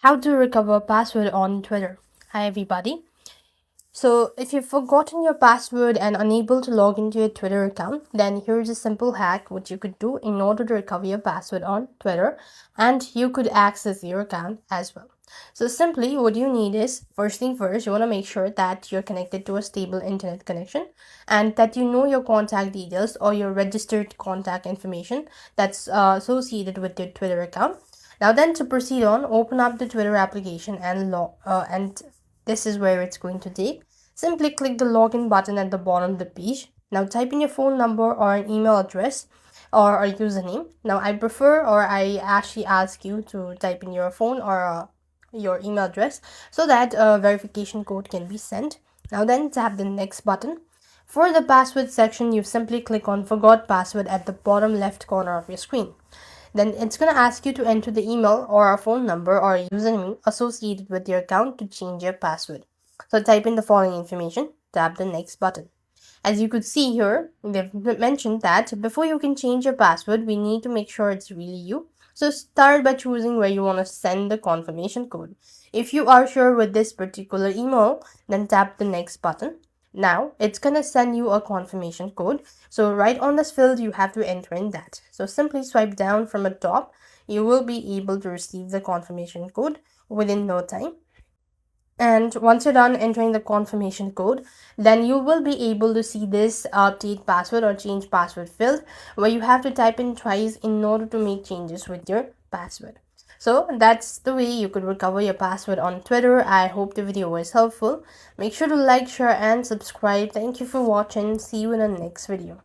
How to recover password on Twitter. Hi everybody. So if you've forgotten your password and unable to log into your Twitter account, then here's a simple hack which you could do in order to recover your password on Twitter, and you could access your account as well. So simply what you need is, first thing first, you want to make sure that you're connected to a stable internet connection and that you know your contact details or your registered contact information that's associated with your Twitter account. Now then, to proceed on, open up the Twitter application and this is where it's going to take. Simply click the login button at the bottom of the page. Now type in your phone number or an email address or a username. Now I prefer, or I actually ask you to type in your phone or your email address so that a verification code can be sent. Now then tap the next button. For the password section, you simply click on forgot password at the bottom left corner of your screen. Then it's going to ask you to enter the email or a phone number or a username associated with your account to change your password. So type in the following information, tap the next button. As you could see here, they've mentioned that before you can change your password, we need to make sure it's really you. So start by choosing where you want to send the confirmation code. If you are sure with this particular email, then tap the next button. Now it's gonna send you a confirmation code. So right on this field, you have to enter in that. So simply swipe down from the top. You will be able to receive the confirmation code within no time. And once you're done entering the confirmation code, then you will be able to see this update password or change password field where you have to type in twice in order to make changes with your password. So that's the way you could recover your password on Twitter. I hope the video was helpful. Make sure to like, share and subscribe. Thank you for watching. See you in the next video.